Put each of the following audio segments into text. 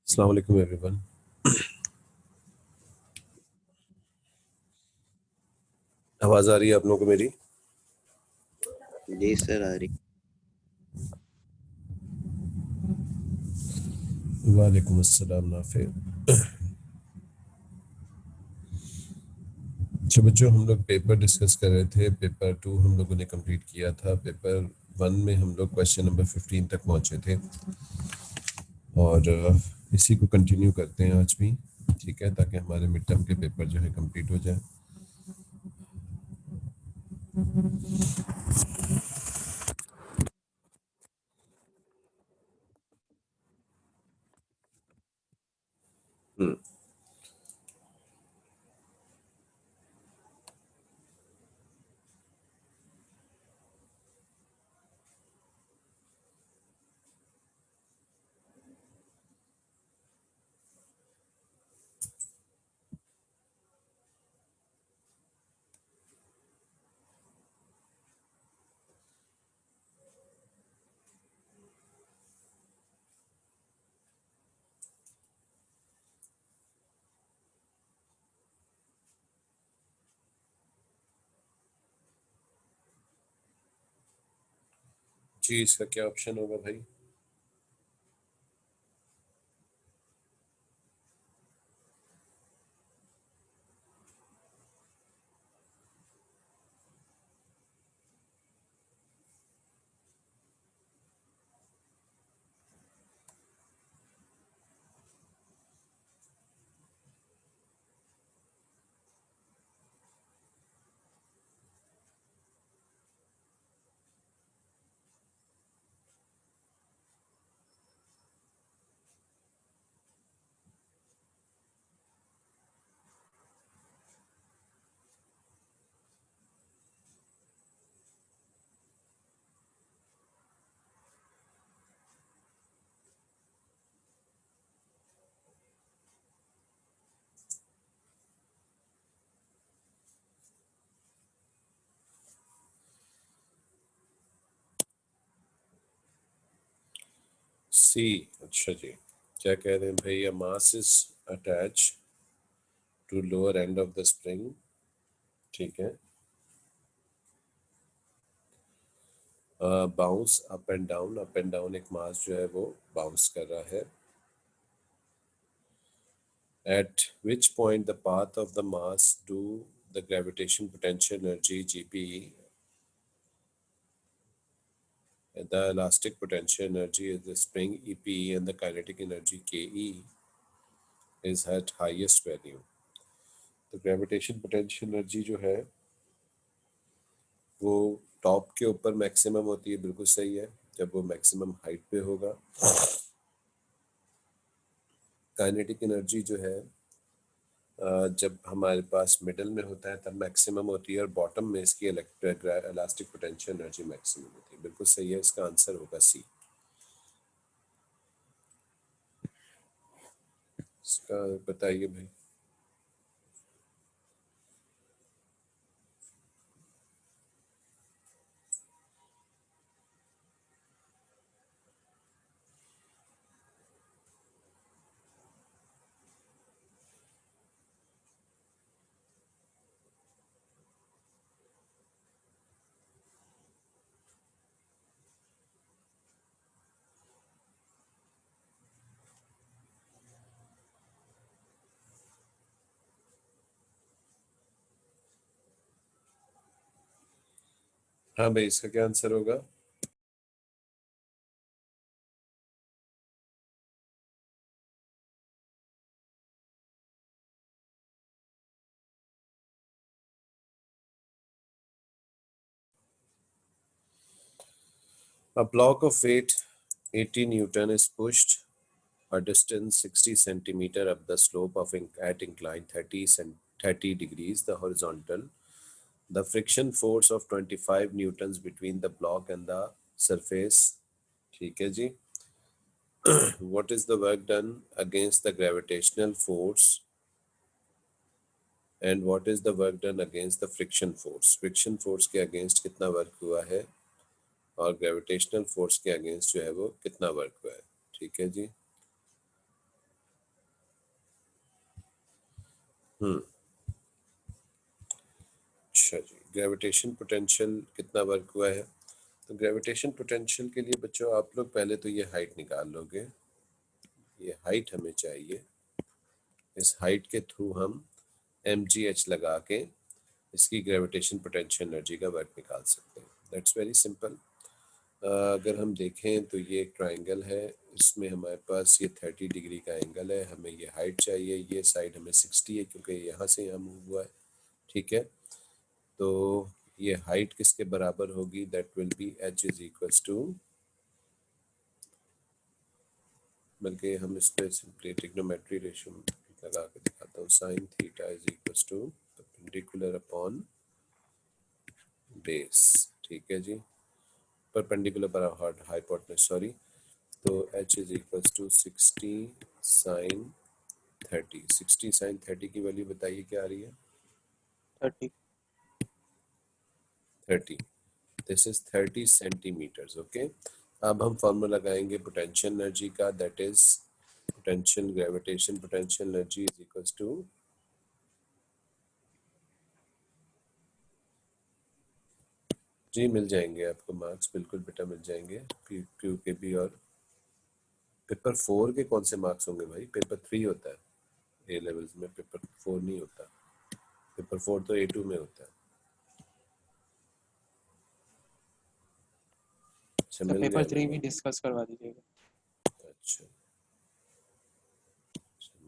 अस्सलाम वालेकुम एवरीवन। आवाज़ आ रही है आप लोगों को मेरी? जी सर, आ रही। वालेकुम अस्सलाम नाफे। अच्छा बच्चों, हम लोग पेपर डिस्कस कर रहे थे। पेपर 2 हम लोगों ने कंप्लीट किया था। पेपर 1 में हम लोग क्वेश्चन नंबर 15 तक पहुंचे थे और इसी को कंटिन्यू करते हैं आज भी, ठीक है, ताकि हमारे मिड टर्म के पेपर जो है कंप्लीट हो जाए। हम्म जी, इसका क्या ऑप्शन होगा भाई? सी। अच्छा जी, क्या कह रहे हैं भाई? A mass is attach to lower end of the spring, ठीक है, bounce up and down. Up and down एक मास जो है वो बाउंस कर रहा है। At which point the path of the mass do the gravitation potential energy Gp, the elastic potential energy of the spring Epe, and the kinetic energy Ke is at highest value. तो gravitation potential energy जो है वो top के ऊपर maximum होती है, बिल्कुल सही है, जब वो मैक्सिमम हाइट पे होगा। काइनेटिक एनर्जी जो है जब हमारे पास मिडल में होता है तब मैक्सिमम होती है, और बॉटम में इसकी इलास्टिक पोटेंशियल एनर्जी मैक्सिमम होती है। बिल्कुल सही है, इसका आंसर होगा सी। इसका बताइए भाई। हाँ भाई, इसका क्या आंसर होगा? A block of weight 80 Newton is pushed a distance 60 centimeter up the slope of at incline 30 degrees the horizontal. The friction force of 25 newtons between the block and the surface, ठीक है जी। What is the work done against the gravitational force and what is the work done against the friction force? Friction force के against कितना work हुआ है और gravitational force के against जो है वो कितना वर्क हुआ है, ठीक है जी। अच्छा जी, ग्रेविटेशन पोटेंशियल कितना वर्क हुआ है? तो ग्रेविटेशन पोटेंशियल के लिए बच्चों आप लोग पहले तो ये हाइट निकाल लोगे, ये हाइट हमें चाहिए, इस हाइट के थ्रू हम mgh लगा के इसकी ग्रेविटेशन पोटेंशियल एनर्जी का वर्क निकाल सकते हैं। That's very simple. अगर हम देखें तो ये एक ट्राइंगल है, इसमें हमारे पास ये 30 डिग्री का एंगल है, हमें ये हाइट चाहिए, ये साइड हमें 60 है क्योंकि यहाँ से यहाँ मूव हुआ है, ठीक है। तो ये हाइट किसके बराबर होगी? That will be h is equals to, बल्कि हम इस पे सिंपली ट्रिग्नोमेट्री रेशियो लगा के दिखाता हूँ, sine theta is equals to perpendicular upon base, ठीक है जी, परपेंडिकुलर पर हाइपोटेनस, सॉरी। तो h is equals to 60 sine 30, 60 sine 30 की वैल्यू बताइए क्या आ रही है? 30। 30, दिस इज 30 सेंटीमीटर्स, ओके। अब हम फॉर्मूला लगाएंगे पोटेंशियल एनर्जी का, that is potential gravitation potential energy is equals to, जी मिल जाएंगे आपको मार्क्स, बिल्कुल बेटा मिल जाएंगे। क्यू के भी। और पेपर 4 के कौन से मार्क्स होंगे भाई? पेपर 3 होता है ए लेवल्स में, पेपर 4 नहीं होता। पेपर 4 तो A2 में होता है। अच्छा, तो मिल पेपर जाएगा 3 भी मार्क्स। डिस्कस करवा दीजिएगा। अच्छा,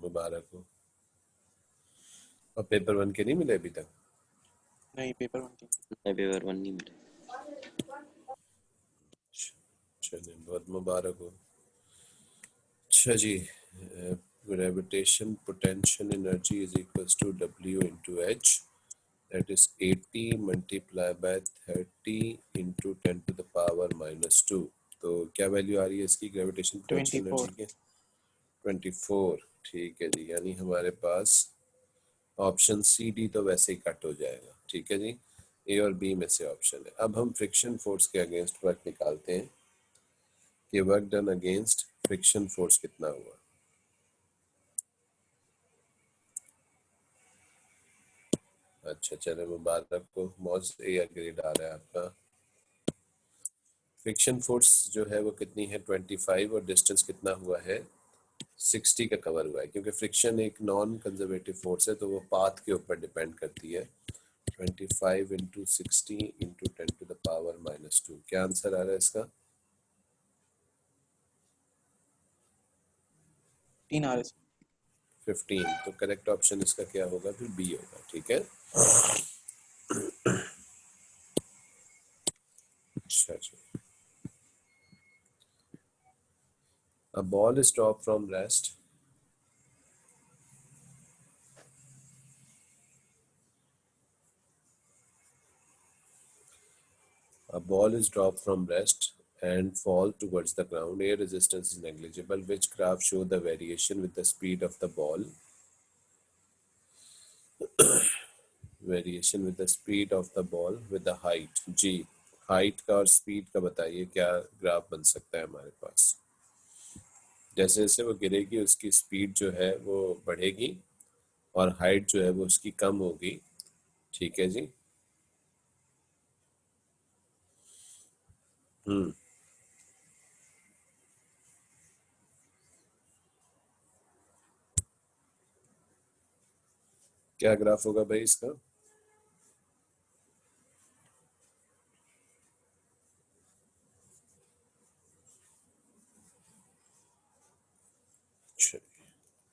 मुबारक हो। और पेपर 1 के नहीं मिले अभी तक? नहीं, पेपर 1 की पेपर 1 नहीं मिला। चलिए, बहुत मुबारक हो। अच्छा जी, gravitation potential energy is equals to W into h, that is 80 multiply by 30 into 10 to the power -2। तो क्या वैल्यू आ रही है इसकी ग्रेविटेशन पोटेंशियल 24। एनर्जी के? 24, ठीक है जी। यानी हमारे पास ऑप्शन सी डी तो वैसे ही कट हो जाएगा, ठीक है जी। ए और बी में से ऑप्शन है। अब हम फ्रिक्शन फोर्स के अगेंस्ट वर्क निकालते हैं कि work done against friction force कितना हुआ। अच्छा चले, मुबारक को, मौज ए ग्रेड आ रहा है आपका। फ्रिक्शन फोर्स जो है वो कितनी है? 25, और डिस्टेंस कितना हुआ है? 60 का कवर हुआ है, क्योंकि फ्रिक्शन एक नॉन कंजर्वेटिव फोर्स है तो वो पाथ के ऊपर डिपेंड करती है। 25 into 60 into 10 to the power -2, क्या आंसर आ रहा है इसका? 3 आ रहे। 15। तो करेक्ट ऑप्शन इसका क्या होगा? फिर बी होगा, ठीक है। अच्छा जी, a ball is dropped from rest a ball is dropped from rest and fall towards the ground. Air resistance is negligible. Which graph show the variation with the speed of the ball? Variation with the speed of the ball with the height. जी, height का और speed का बताइए क्या graph बन सकता है हमारे पास। जैसे जैसे वो गिरेगी उसकी स्पीड जो है वो बढ़ेगी और हाइट जो है वो उसकी कम होगी, ठीक है जी। क्या ग्राफ होगा भाई इसका?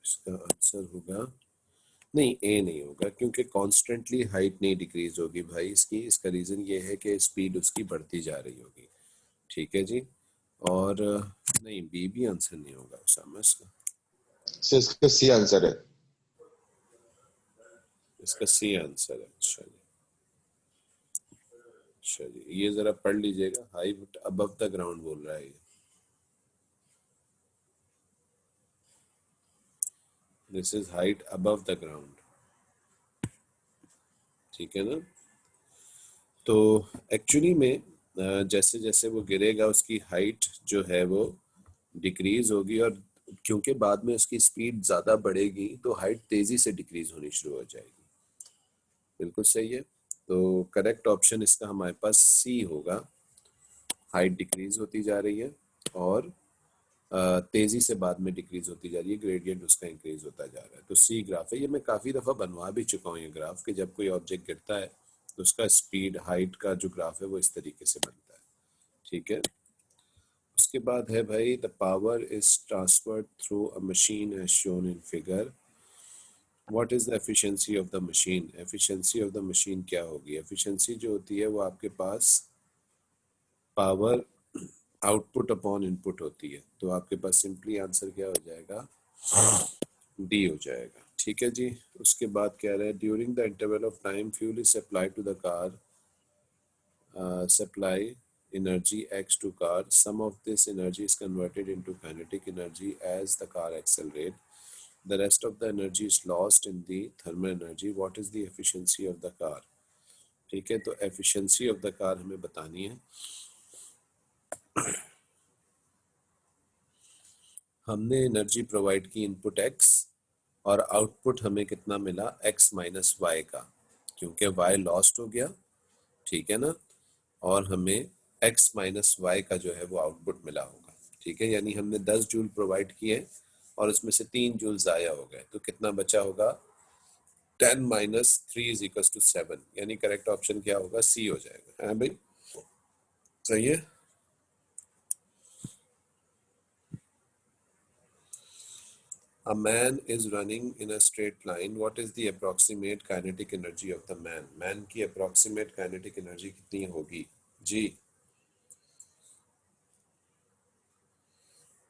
इसका आंसर होगा, नहीं ए नहीं होगा, क्योंकि कॉन्स्टेंटली हाइट नहीं डिक्रीज होगी भाई इसकी। इसका रीजन ये है कि स्पीड उसकी बढ़ती जा रही होगी, ठीक है जी। और नहीं, बी भी आंसर नहीं होगा उसामा इसका। इसका सी आंसर है। इसका सी आंसर है। अच्छा जी, अच्छा जी, ये जरा पढ़ लीजिएगा, हाइट अबव द ग्राउंड बोल रहा है ये। This is height above the ground, ठीक है ना। तो एक्चुअली में जैसे जैसे वो गिरेगा उसकी हाइट जो है वो डिक्रीज होगी, और क्योंकि बाद में उसकी स्पीड ज्यादा बढ़ेगी तो हाइट तेजी से डिक्रीज होनी शुरू हो जाएगी। बिल्कुल सही है। तो करेक्ट ऑप्शन इसका हमारे पास सी होगा, हाइट डिक्रीज होती जा रही है और तेजी से बाद में डिक्रीज होती जा रही है, ग्रेडियंट उसका इंक्रीज होता जा रहा है। तो सी ग्राफ है। ये मैं काफी दफा बनवा भी चुका हूँ ये ग्राफ, कि जब कोई ऑब्जेक्ट गिरता है तो उसका स्पीड हाइट का जो ग्राफ है वो इस तरीके से बनता है। ठीक है। उसके बाद है भाई, the power is transferred through a machine as shown in figure, what is the efficiency of the machine. Efficiency of the machine क्या होगी? एफिशिएंसी जो होती है वो आपके पास पावर आउटपुट अपॉन इनपुट होती है। तो आपके पास सिंपली आंसर क्या हो जाएगा? डी हो जाएगा। ठीक है जी। उसके बाद कह रहे हैं, during the interval of time fuel is supply to the car, supply energy x to car, some of this energy is converted into kinetic energy as the car accelerates, the rest of the energy is lost in the thermal energy, what is the efficiency of the car। ठीक है। तो efficiency of the car हमें बतानी है। हमने energy provide की input x और output हमें कितना मिला? x माइनस वाई का, क्योंकि y लॉस्ट हो गया, ठीक है ना, और हमें x माइनस वाई का जो है वो आउटपुट मिला होगा। ठीक है। यानी हमने 10 जूल प्रोवाइड किए और उसमें से 3 जूल जाया हो गए, तो कितना बचा होगा? 10 माइनस 3 इज इक्वल टू 7। यानी करेक्ट ऑप्शन क्या होगा? सी हो जाएगा। है भाई? सही है। A man is running in a straight line. What is the approximate kinetic energy of the man? Man की approximate kinetic energy कितनी होगी जी?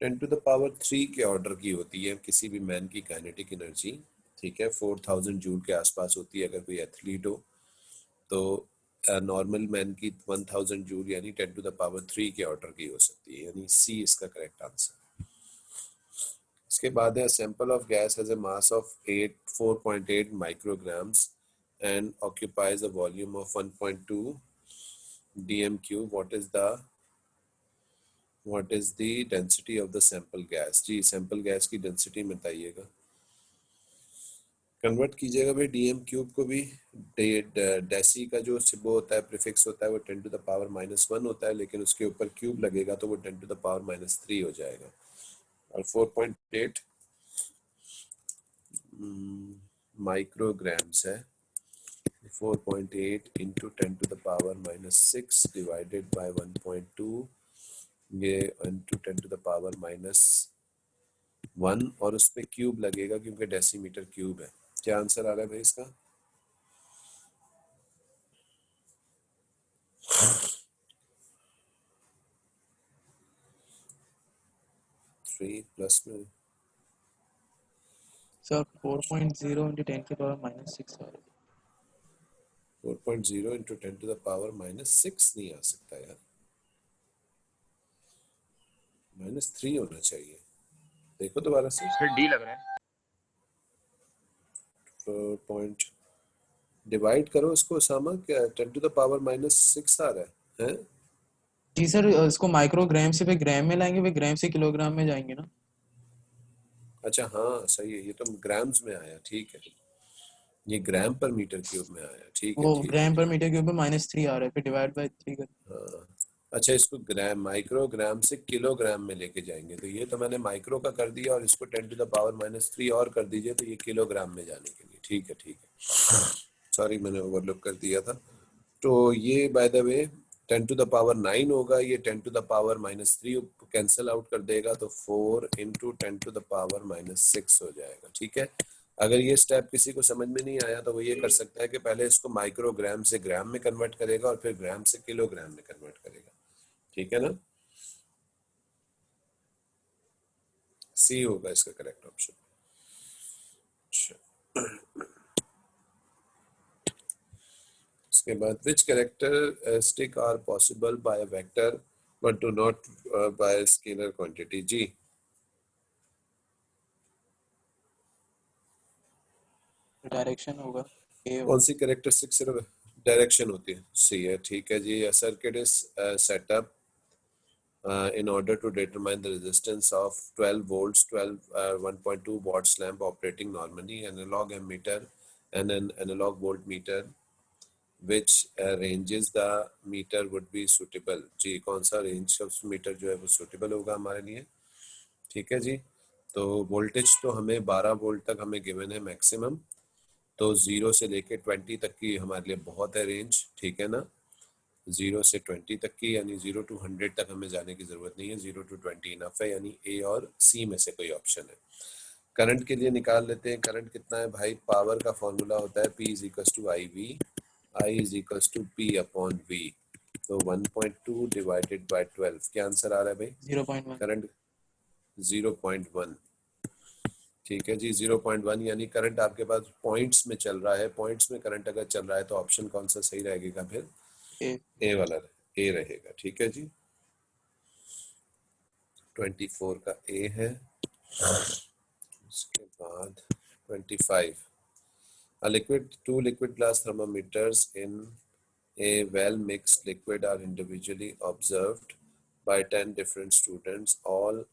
10 टू द पावर 3 के ऑर्डर की होती है किसी भी मैन की काइनेटिक एनर्जी। ठीक है। 4000 जूल के आसपास होती है अगर कोई एथलीट हो। तो नॉर्मल मैन की 1000 जूल यानी 10 टू द पावर 3 के ऑर्डर की हो सकती है, यानी सी इसका करेक्ट आंसर। इसके बाद है, sample of gas has a mass of 4.8 micrograms and occupies a volume of 1.2 dm cube, what is the density of the sample gas। जी सैंपल गैस की डेंसिटी बताइएगा। कन्वर्ट कीजिएगा भाई डीएम क्यूब को भी। डेसी का जो सिबो होता है, प्रीफिक्स होता है, वो 10 टू द पावर -1 होता है, लेकिन उसके ऊपर क्यूब लगेगा तो वो 10 टू द पावर -3 हो जाएगा। और 4.8 माइक्रोग्राम्स है। 4.8 into 10 to the power -6 divided by 1.2, ये इंटू 10 टू द पावर -1 और उस पर क्यूब लगेगा क्योंकि डेसीमीटर क्यूब है। क्या आंसर आ रहा है भाई इसका? 3 प्लस में सर 4.0 into 10 की पावर -6 आ रही है। 4.0 इंटू 10 टू द पावर -6 नहीं आ सकता यार, -3 होना चाहिए। देखो दोबारा से। सर डी लग रहा है। 4 पॉइंट डिवाइड करो इसको सामा, क्या 10 टू द पावर -6 आ रहा है? हैं? जी सर, इसको माइक्रोग्राम से फिर ग्राम में लाएंगे, फिर ग्राम से किलोग्राम में जाएंगे ना। अच्छा हाँ सही है, ये तो ग्राम्स में आया। ठीक है, ये ग्राम पर मीटर क्यूब में आया। ठीक है वो ठीक है ग्राम पर ठीक मीटर क्यूब में -3 आ रहा है, फिर डिवाइड बाय 3 कर। है। हाँ अच्छा, इसको ग्राम माइक्रोग्राम से किलोग्राम में लेके जाएंगे, तो ये तो मैंने माइक्रो का कर दिया और इसको 10 टू द पावर -3 और कर दीजिए तो ये किलोग्राम में जाने के लिए। ठीक है ठीक है, सॉरी मैंने ओवरलुक कर दिया था। तो ये by the way 10 to the power 9 होगा, ये 10 to the power -3 cancel out कर देगा, तो 4 इंटू 10 टू द पावर -6 हो जाएगा। ठीक है। अगर ये स्टेप किसी को समझ में नहीं आया तो वो ये कर सकता है कि पहले इसको माइक्रोग्राम से ग्राम में कन्वर्ट करेगा और फिर ग्राम से किलोग्राम में कन्वर्ट करेगा। ठीक है ना? सी होगा इसका करेक्ट ऑप्शन। उसके बाद, which characteristic are possible by a vector but do not by scalar quantity. जी डायरेक्शन होगा, ए कौन होगा। सी कैरेक्टरिस्टिक सिर्फ डायरेक्शन होती है? सही है। ठीक है जी। Circuit is setup in order to determine the resistance of 12 volts 1.2 watts lamp operating normally, analog ammeter and an analog voltmeter, which ranges the meter would be suitable। जी कौन सा रेंज ऑफ मीटर जो है वो suitable होगा हमारे लिए। ठीक है जी, तो वोल्टेज तो हमें 12 वोल्ट तक हमें गिवन है मैक्सिमम, तो 0 से लेके 20 तक की हमारे लिए बहुत है रेंज। ठीक है ना, 0 से 20 तक की, यानी 0 to 100 तक हमें जाने की ज़रूरत नहीं है, 0 to 20 इनफ है, यानी ए और सी में से कोई ऑप्शन है। करंट के लिए निकाल लेते हैं, करंट कितना है भाई, पावर का फॉर्मूला होता है P is equal to I V, I is equal to P upon V, तो 1.2 डिवाइडेड बाय 12, क्या आंसर आ रहा है भाई? 0.1। करंट 0.1। ठीक है जी, 0.1, यानी करंट आपके पास पॉइंट्स में चल रहा है, पॉइंट्स में करंट अगर चल रहा है तो ऑप्शन कौन सा सही रहेगा फिर? ए वाला ए रहेगा। ठीक है जी, 24 का ए है। उसके बाद 25, a liquid, two liquid glass thermometers in a well mixed liquid are individually observed by 10 different students. All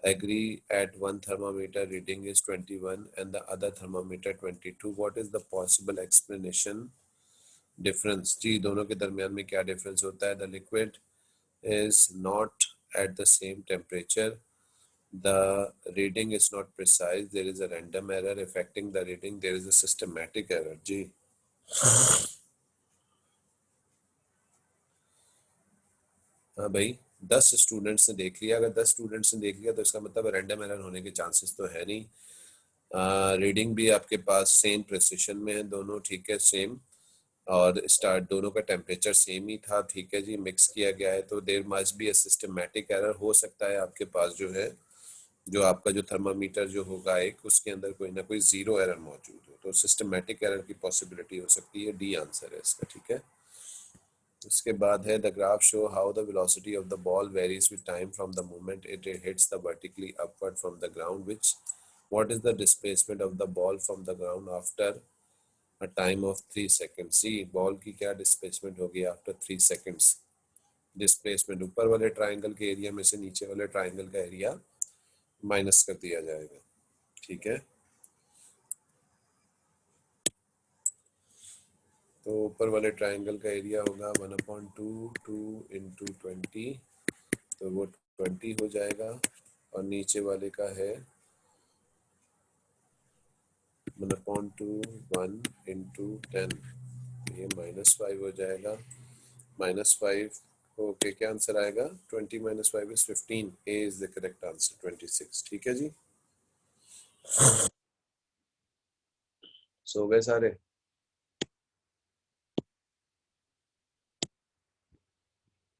agree at one thermometer reading is 21 and the other thermometer 22. What is the possible explanation? Difference जी दोनों के दरमियान में क्या difference होता है? The liquid is not at the same temperature, the reading is not precise, there is a random error affecting the reading, there is a systematic error। जी हाँ भाई, 10 students ने देख लिया, अगर 10 स्टूडेंट्स ने देख लिया तो इसका मतलब रैंडम एरर होने के चांसेस तो है नहीं। रीडिंग भी आपके पास सेम प्रिसिशन में है दोनों। ठीक है, सेम, और स्टार्ट दोनों का टेम्परेचर सेम ही था। ठीक है जी, मिक्स किया गया है तो there must be a systematic error. हो सकता है आपके पास जो है, जो आपका जो थर्मामीटर जो होगा एक, उसके अंदर कोई ना कोई जीरो एरर मौजूद हो, तो सिस्टमैटिक एरर की पॉसिबिलिटी हो सकती है। डी आंसर है इसका। ठीक है, उसके बाद है the graph show how the velocity of the ball varies with time from the moment it hits the vertically upward from the ground, which what is the displacement of the ball from the ground after a time of 3 seconds. C ball की क्या displacement होगी after 3 seconds? Displacement ऊपर वाले triangle के area में से नीचे वाले ट्राइंगल का एरिया माइनस कर दिया जाएगा। ठीक है, तो ऊपर वाले ट्राइंगल का एरिया होगा 1/2 2 इंटू 20, तो वो 20 हो जाएगा, और नीचे वाले का है 1/2 1 इंटू 10, ये -5 हो जाएगा। -5 ओके, क्या आंसर आएगा? 20 - 5 is 15, A is the correct answer, 26। ठीक है जी, सो गए सारे?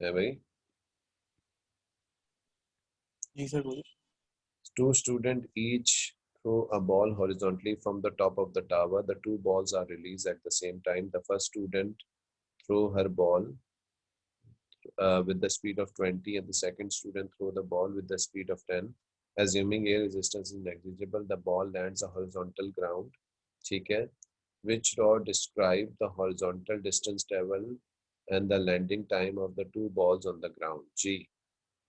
है भाई? जी सर बोलिए। Two students each throw a ball horizontally from the top of the tower. The two balls are released at the same time. The first student throw her ball with the speed of 20 and the second student throw the ball with the speed of 10. Assuming air resistance is negligible, the ball lands a horizontal ground. ठीक है, which law describe the horizontal distance travel and the landing time of the two balls on the ground? जी,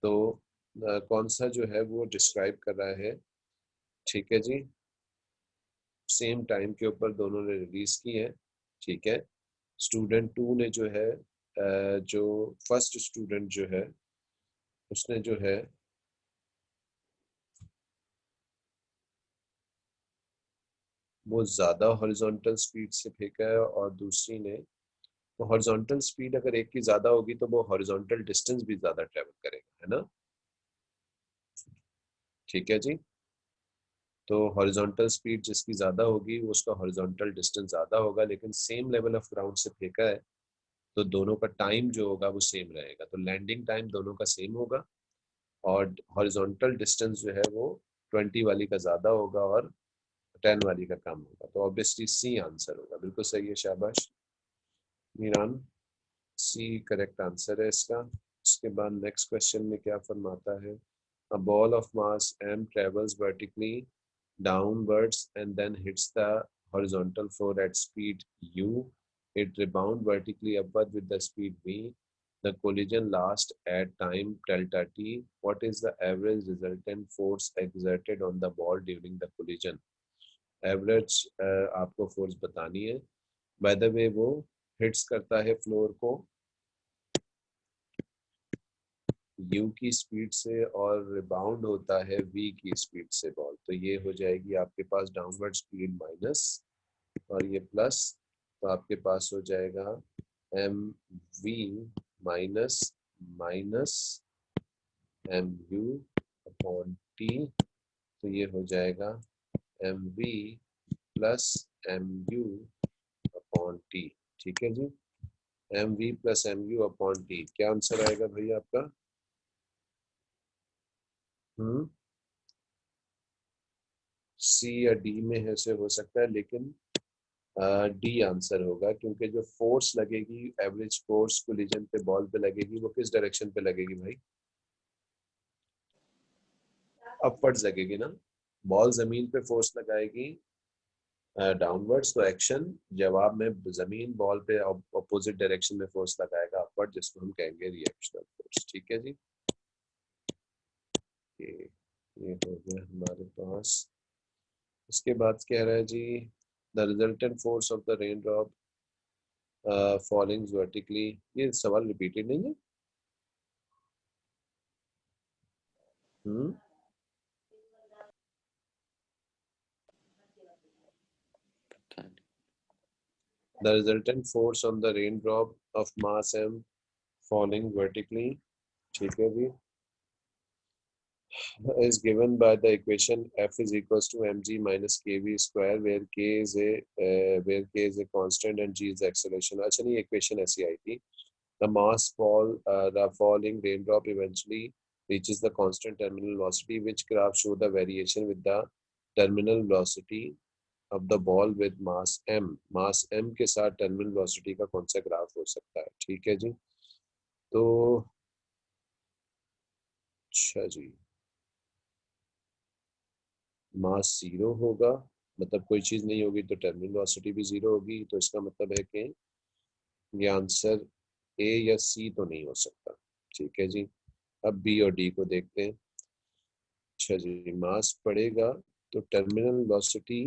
तो कौन सा जो है वो describe कर रहा है? ठीक है जी, सेम टाइम के ऊपर दोनों ने रिलीज की है। ठीक है, स्टूडेंट 2 ने जो है जो फर्स्ट स्टूडेंट जो है उसने जो है वो ज़्यादा हॉरिजॉन्टल स्पीड से फेंका है, और दूसरी ने, तो हॉरिजॉन्टल स्पीड अगर एक की ज़्यादा होगी तो वो हॉरिजॉन्टल डिस्टेंस भी ज़्यादा ट्रेवल करेगा, है ना? ठीक है जी, तो हॉरिजॉन्टल स्पीड जिसकी ज़्यादा होगी उसका हॉरिजॉन्टल डिस्टेंस ज़्यादा होगा, लेकिन सेम लेवल ऑफ ग्राउंड से फेंका है तो दोनों का टाइम जो होगा वो सेम रहेगा, तो लैंडिंग टाइम दोनों का सेम होगा, और हॉरिजॉन्टल डिस्टेंस जो है वो 20 वाली का ज़्यादा होगा और 10 वाली का कम होगा, तो ऑब्वियसली सी आंसर होगा। बिल्कुल सही है, शाबाश मीरान, सी करेक्ट आंसर है इसका। उसके बाद नेक्स्ट क्वेश्चन में क्या फरमाता है? A ball of mass m travels vertically downwards and then hits the horizontal floor at speed u. It rebound vertically upward with the speed v. The collision lasts at time delta t. What is the average resultant force exerted on the ball during the collision? Average आपको force बतानी है. Bye the वे वो hits करता है floor को u की speed से और रिबाउंड होता है v की स्पीड से बॉल. तो ये हो जाएगी आपके पास डाउनवर्ड स्पीड माइनस और ये प्लस. तो आपके पास हो जाएगा m v minus minus m u upon t. तो ये हो जाएगा m v plus m u upon t. ठीक है जी, m v plus m u upon t. क्या आंसर आएगा भैया आपका? सी या डी में है से हो सकता है, लेकिन डी आंसर होगा, क्योंकि जो फोर्स लगेगी, एवरेज फोर्स कोलिजन पे बॉल पे लगेगी, वो किस डायरेक्शन पे लगेगी भाई? अपवर्ड्स लगेगी ना. बॉल जमीन पे फोर्स लगाएगी डाउनवर्ड्स, तो एक्शन जवाब में जमीन बॉल पे अपोजिट डायरेक्शन में फोर्स लगाएगा अपवर्ड, जिसको हम कहेंगे रिएक्शनल फोर्स. ठीक है जी, ये हो गया हमारे पास. इसके बाद कह रहा है जी the resultant force of the rain drop falling vertically. ये सवाल रिपीटेड नहीं है. The resultant force on the raindrop of mass m falling vertically, ठीक है जी, is given by the equation F is equals to mg minus kv square, where k is a constant and g is the acceleration. अच्छा नहीं, equation ऐसी आई थी. The falling raindrop eventually reaches the constant terminal velocity. Which graph show the variation with the terminal velocity of the ball with mass m? mass m के साथ terminal velocity का कौन सा graph हो सकता है? ठीक है जी, तो अच्छा जी, मास जीरो होगा, मतलब कोई चीज नहीं होगी तो टर्मिनल वेलोसिटी भी जीरो होगी. तो इसका मतलब है कि ये आंसर ए या सी तो नहीं हो सकता. ठीक है जी, अब बी और डी को देखते हैं. अच्छा जी, मास बढ़ेगा तो टर्मिनल वेलोसिटी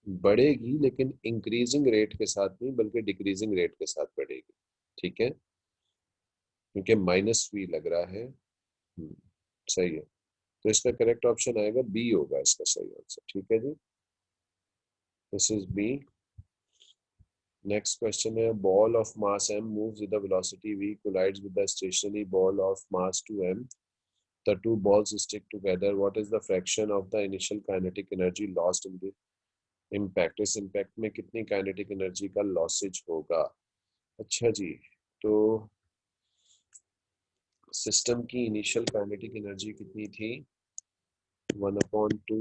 बढ़ेगी, लेकिन इंक्रीजिंग रेट के साथ नहीं, बल्कि डिक्रीजिंग रेट के साथ बढ़ेगी. ठीक है, क्योंकि माइनस वी लग रहा है. सही है, तो इसका करेक्ट ऑप्शन आएगा बी होगा इसका सही आंसर. ठीक है जी, this is b. Next question है, ball of mass m moves with the velocity v collides with the stationary ball of mass 2m. The two balls stick together. What is the fraction of the initial kinetic energy lost in the impact? इस impact में कितनी kinetic energy का losses होगा? अच्छा जी, तो system की initial kinetic energy कितनी थी? 1/2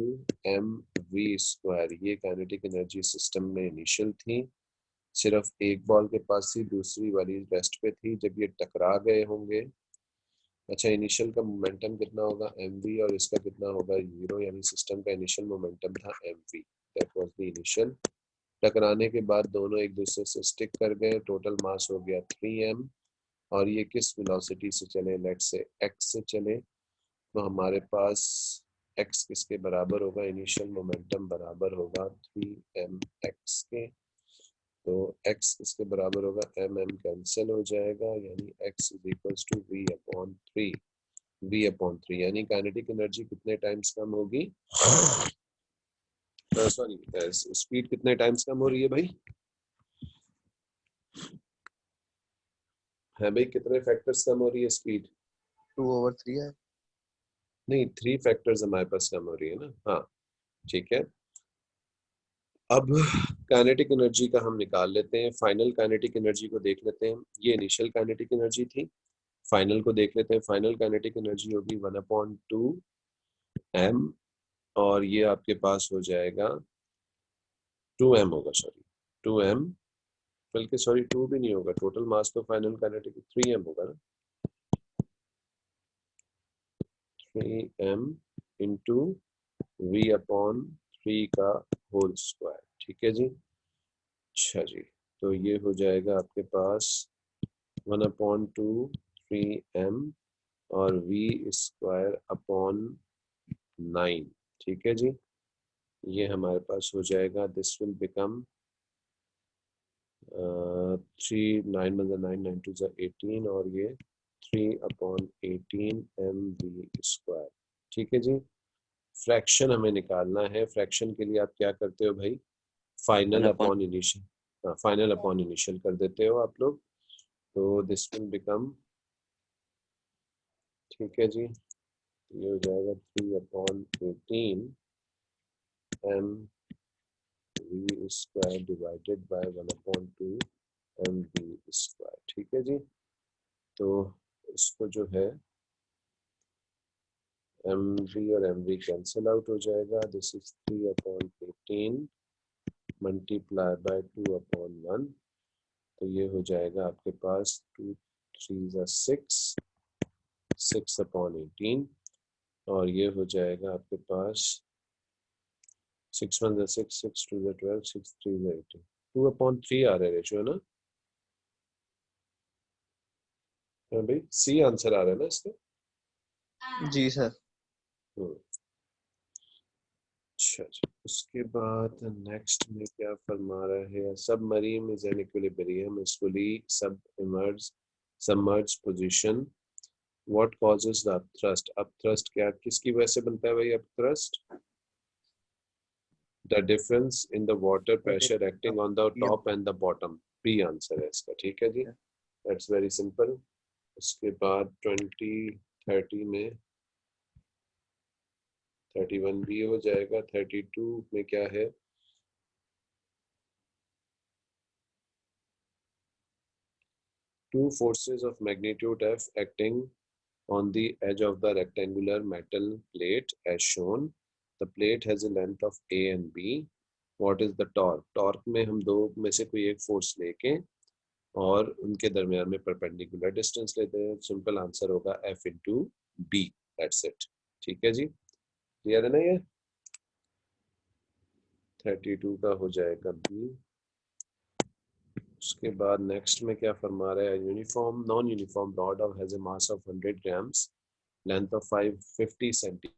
mv². ये काइनेटिक एनर्जी सिस्टम में इनिशियल थी. सिर्फ एक बॉल के पास थी, दूसरी वाली रेस्ट पे थी. जब ये टकरा गए होंगे, अच्छा इनिशियल का मोमेंटम कितना होगा? mv, और इसका कितना होगा? 0, यानी सिस्टम का इनिशियल मोमेंटम था mv. That was the initial. टकराने के बाद दोनों एक दूसरे से स्टिक कर गए, टोटल मास हो गया 3m. और ये किस वेलोसिटी से चले? लेट से x से चले, तो हमारे पास x किसके बराबर होगा? इनिशियल मोमेंटम बराबर होगा 3mx के. तो x किसके बराबर होगा? mm कैंसिल हो जाएगा, यानी x is equals to v upon 3. यानी काइनेटिक एनर्जी कितने टाइम्स कम होगी? सॉरी, स्पीड कितने टाइम्स कम हो रही है भाई? है भाई, कितने फैक्टर्स कम हो रही है स्पीड? 2/3 है. नहीं, 3 फैक्टर्स हमारे पास कम हो रही है ना. हाँ ठीक है, अब काइनेटिक एनर्जी का हम निकाल लेते हैं. फाइनल काइनेटिक एनर्जी को देख लेते हैं. ये इनिशियल काइनेटिक एनर्जी थी. फाइनल को देख लेते हैं. फाइनल काइनेटिक एनर्जी होगी 1/2 m, और ये आपके पास हो जाएगा 2m होगा. सॉरी 2m, बल्कि सॉरी 2 भी नहीं होगा. टोटल मास तो फाइनल काइनेटिक 3m होगा ना. 3m इंटू v अपॉन 3 का होल स्क्वायर. ठीक है जी. अच्छा जी, तो ये हो जाएगा आपके पास 1/2 3m और v स्क्वायर अपॉन 9। ठीक है जी, ये हमारे पास हो जाएगा, दिस विल बिकम 3 9 मतलब 9 9 2 18 और ये 3/18 mv स्क्वायर। ठीक है जी, फ्रैक्शन हमें निकालना है। फ्रैक्शन के लिए आप क्या करते हो भाई, final upon initial, final upon initial कर देते हो आप लोग, तो दिस विल बिकम, ठीक है जी, ये हो जाएगा 3/18 M V square divided by 1/2 M V square. ठीक है जी, तो इसको जो है एम वी और एम वी कैंसिल आउट हो जाएगा। दिस इज 3/18 मल्टीप्लाई बाय 2/1, तो ये हो जाएगा आपके पास 2 3 6 6/18 और ये हो जाएगा आपके पास 6 1 6 6 2 12 6 3 18 2/3 आ रहा है रेशियो ना। हाँ भाई, सी आंसर आ रहा है ना इसका। जी सर। अच्छा अच्छा, उसके बाद नेक्स्ट में क्या फरमा रहा है, submarine is an equilibrium is fully submerge position, what causes the upthrust. Upthrust क्या, किसकी वजह से बनता है भाई upthrust? The difference in the water pressure acting on the top and the bottom. B answer है इसका। ठीक है जी, दैट्स वेरी सिंपल। उसके बाद 20 30 में 31 भी हो जाएगा। 32 में क्या है, two forces of magnitude F acting on the edge of the rectangular metal plate as shown. The plate has a length of A and B. What is the torque? Torque में हम दो में से कोई एक फोर्स लेके और उनके दरमियान में परपेंडिकुलर डिस्टेंस लेते हैं। सिंपल आंसर होगा F into B, that's it. ठीक है जी, क्लियर है ना ये? 32 का हो जाएगा बी। उसके बाद नेक्स्ट में क्या फरमा रहा है, uniform non uniform rod of has a mass of 100 grams, length of 550 senti